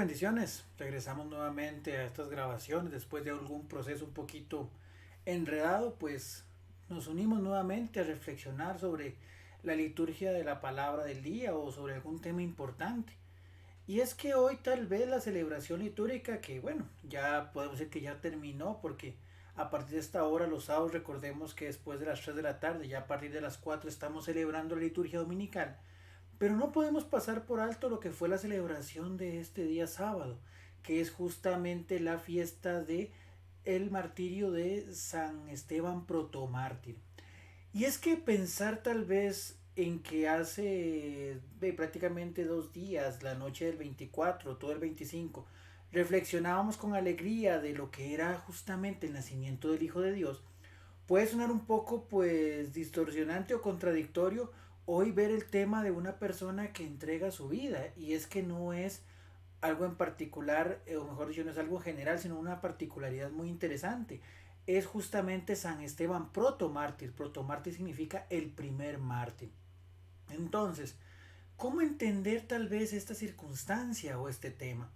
Bendiciones. Regresamos nuevamente a estas grabaciones después de algún proceso un poquito enredado, pues nos unimos nuevamente a reflexionar sobre la liturgia de la palabra del día o sobre algún tema importante. Y es que hoy tal vez la celebración litúrgica, que bueno, ya podemos decir que ya terminó porque a partir de esta hora los sábados recordemos que después de las 3 de la tarde, ya a partir de las 4 estamos celebrando la liturgia dominical. Pero no podemos pasar por alto lo que fue la celebración de este día sábado, que es justamente la fiesta de el martirio de San Esteban protomártir. Y es que pensar tal vez en que hace prácticamente 2 días, la noche del 24, todo el 25, reflexionábamos con alegría de lo que era justamente el nacimiento del Hijo de Dios, puede sonar un poco pues distorsionante o contradictorio hoy ver el tema de una persona que entrega su vida, y es que no es algo en particular, o mejor dicho, no es algo general, sino una particularidad muy interesante. Es justamente San Esteban protomártir. Protomártir significa el primer mártir. Entonces, ¿cómo entender tal vez esta circunstancia o este tema?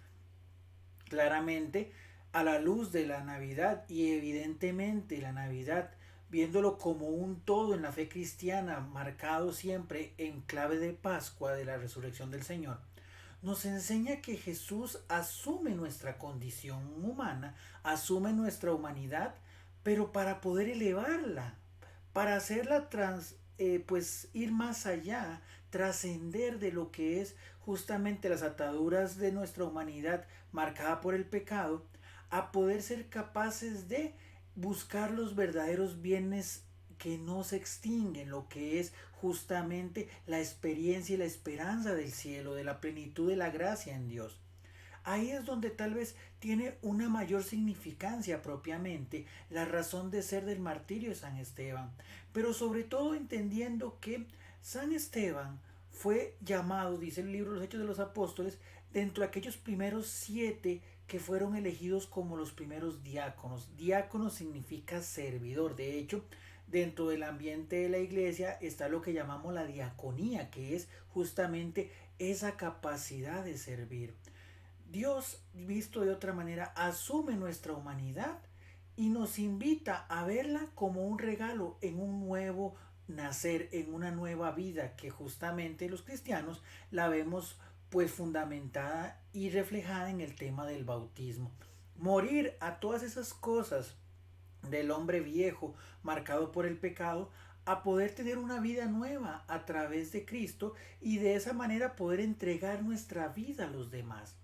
Claramente, a la luz de la Navidad, y evidentemente la Navidad, viéndolo como un todo en la fe cristiana, marcado siempre en clave de Pascua, de la resurrección del Señor, nos enseña que Jesús asume nuestra condición humana, asume nuestra humanidad, pero para poder elevarla, para hacerla pues ir más allá, trascender de lo que es justamente las ataduras de nuestra humanidad marcada por el pecado, a poder ser capaces de buscar los verdaderos bienes que no se extinguen, lo que es justamente la experiencia y la esperanza del cielo, de la plenitud de la gracia en Dios. Ahí es donde tal vez tiene una mayor significancia propiamente la razón de ser del martirio de San Esteban, pero sobre todo entendiendo que San Esteban fue llamado, dice el libro de los Hechos de los Apóstoles, dentro de aquellos primeros 7 que fueron elegidos como los primeros diáconos. Diácono significa servidor. De hecho, dentro del ambiente de la iglesia está lo que llamamos la diaconía, que es justamente esa capacidad de servir. Dios, visto de otra manera, asume nuestra humanidad y nos invita a verla como un regalo en un nuevo nacer, en una nueva vida, que justamente los cristianos la vemos pues fundamentada y reflejada en el tema del bautismo. Morir a todas esas cosas del hombre viejo marcado por el pecado, a poder tener una vida nueva a través de Cristo, y de esa manera poder entregar nuestra vida a los demás.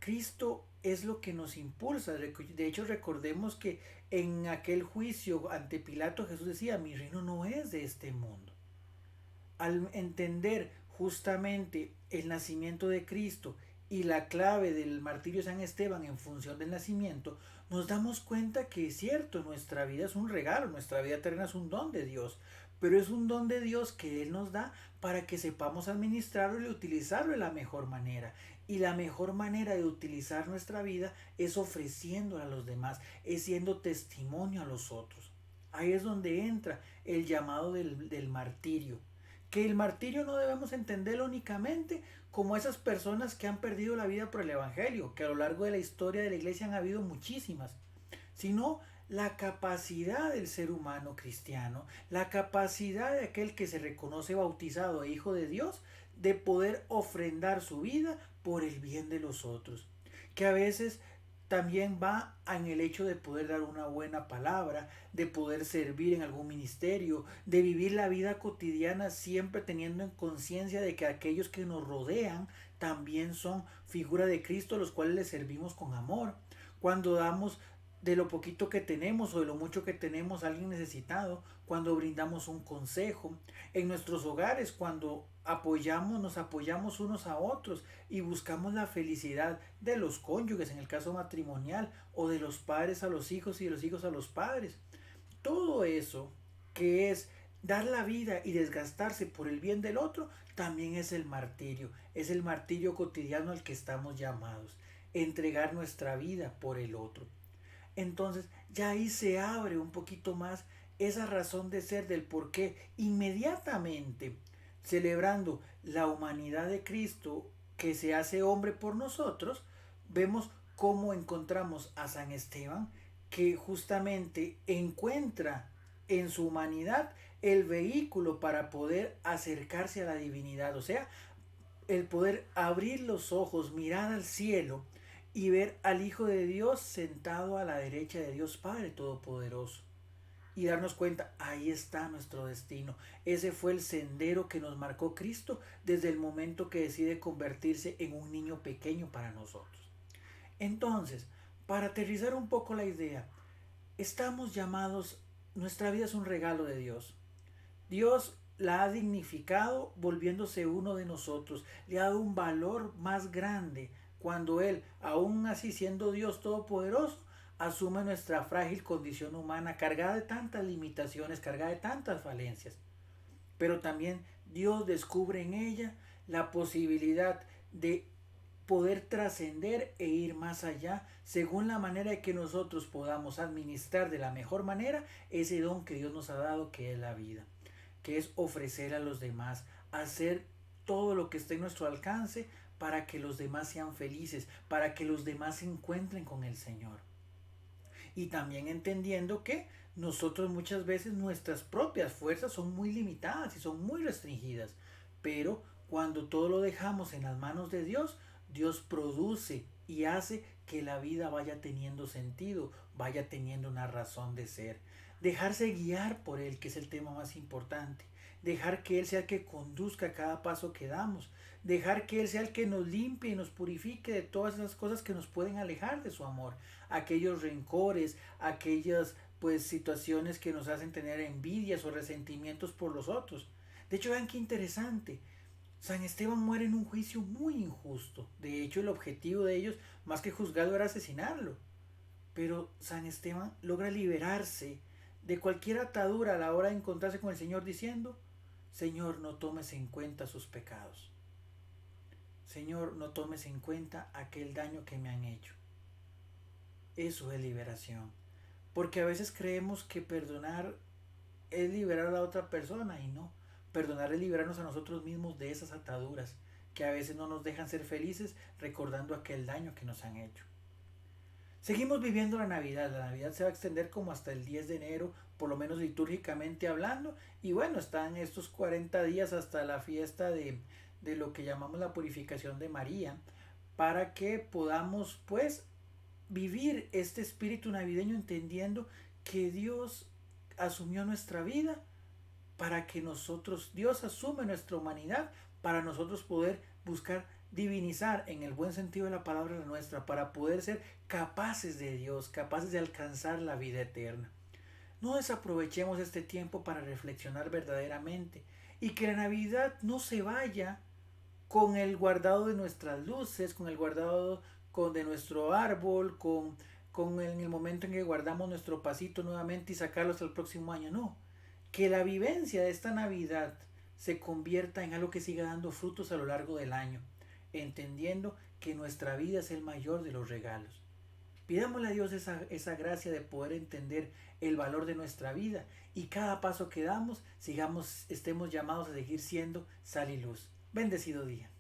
Cristo es lo que nos impulsa. De hecho, recordemos que en aquel juicio ante Pilato Jesús decía, mi reino no es de este mundo. Al entender justamente el nacimiento de Cristo y la clave del martirio de San Esteban en función del nacimiento, nos damos cuenta que es cierto, nuestra vida es un regalo, nuestra vida eterna es un don de Dios, pero es un don de Dios que Él nos da para que sepamos administrarlo y utilizarlo de la mejor manera. Y la mejor manera de utilizar nuestra vida es ofreciéndola a los demás, es siendo testimonio a los otros. Ahí es donde entra el llamado del martirio, que el martirio no debemos entenderlo únicamente como esas personas que han perdido la vida por el Evangelio, que a lo largo de la historia de la iglesia han habido muchísimas, sino la capacidad del ser humano cristiano, la capacidad de aquel que se reconoce bautizado e hijo de Dios, de poder ofrendar su vida por el bien de los otros, que a veces también va en el hecho de poder dar una buena palabra, de poder servir en algún ministerio, de vivir la vida cotidiana siempre teniendo en conciencia de que aquellos que nos rodean también son figura de Cristo, a los cuales le servimos con amor. Cuando damos de lo poquito que tenemos o de lo mucho que tenemos a alguien necesitado, cuando brindamos un consejo, en nuestros hogares, cuando nos apoyamos unos a otros y buscamos la felicidad de los cónyuges en el caso matrimonial, o de los padres a los hijos y de los hijos a los padres. Todo eso que es dar la vida y desgastarse por el bien del otro, también es el martirio cotidiano al que estamos llamados, entregar nuestra vida por el otro. Entonces ya ahí se abre un poquito más esa razón de ser del por qué inmediatamente, celebrando la humanidad de Cristo que se hace hombre por nosotros, vemos cómo encontramos a San Esteban, que justamente encuentra en su humanidad el vehículo para poder acercarse a la divinidad, o sea, el poder abrir los ojos, mirar al cielo y ver al Hijo de Dios sentado a la derecha de Dios Padre Todopoderoso. Y darnos cuenta, ahí está nuestro destino. Ese fue el sendero que nos marcó Cristo desde el momento que decide convertirse en un niño pequeño para nosotros. Entonces, para aterrizar un poco la idea, estamos llamados, nuestra vida es un regalo de Dios. Dios la ha dignificado volviéndose uno de nosotros, le ha dado un valor más grande cuando Él, aún así siendo Dios todopoderoso, asume nuestra frágil condición humana cargada de tantas limitaciones, cargada de tantas falencias. Pero también Dios descubre en ella la posibilidad de poder trascender e ir más allá según la manera de que nosotros podamos administrar de la mejor manera ese don que Dios nos ha dado, que es la vida, que es ofrecer a los demás, hacer todo lo que esté en nuestro alcance para que los demás sean felices, para que los demás se encuentren con el Señor. Y también entendiendo que nosotros muchas veces nuestras propias fuerzas son muy limitadas y son muy restringidas, pero cuando todo lo dejamos en las manos de Dios, Dios produce y hace que la vida vaya teniendo sentido, vaya teniendo una razón de ser. Dejarse guiar por Él, que es el tema más importante. Dejar que Él sea el que conduzca cada paso que damos. Dejar que Él sea el que nos limpie y nos purifique de todas esas cosas que nos pueden alejar de su amor. Aquellos rencores, aquellas pues situaciones que nos hacen tener envidias o resentimientos por los otros. De hecho, vean qué interesante. San Esteban muere en un juicio muy injusto. De hecho, el objetivo de ellos, más que juzgarlo, era asesinarlo. Pero San Esteban logra liberarse de cualquier atadura a la hora de encontrarse con el Señor diciendo, Señor, no tomes en cuenta sus pecados. Señor, no tomes en cuenta aquel daño que me han hecho. Eso es liberación. Porque a veces creemos que perdonar es liberar a la otra persona y no. Perdonar es liberarnos a nosotros mismos de esas ataduras que a veces no nos dejan ser felices recordando aquel daño que nos han hecho. Seguimos viviendo la Navidad. La Navidad se va a extender como hasta el 10 de enero, por lo menos litúrgicamente hablando. Y bueno, están estos 40 días hasta la fiesta de lo que llamamos la purificación de María, para que podamos pues vivir este espíritu navideño entendiendo que Dios asumió nuestra vida para que nosotros, Dios asume nuestra humanidad para nosotros poder buscar divinizar en el buen sentido de la palabra la nuestra, para poder ser capaces de Dios, capaces de alcanzar la vida eterna. No desaprovechemos este tiempo para reflexionar verdaderamente y que la Navidad no se vaya con el guardado de nuestras luces, con el guardado de nuestro árbol, con en el momento en que guardamos nuestro pasito nuevamente y sacarlo hasta el próximo año. No, que la vivencia de esta Navidad se convierta en algo que siga dando frutos a lo largo del año, entendiendo que nuestra vida es el mayor de los regalos. Pidámosle a Dios esa gracia de poder entender el valor de nuestra vida y cada paso que damos, estemos llamados a seguir siendo sal y luz. Bendecido día.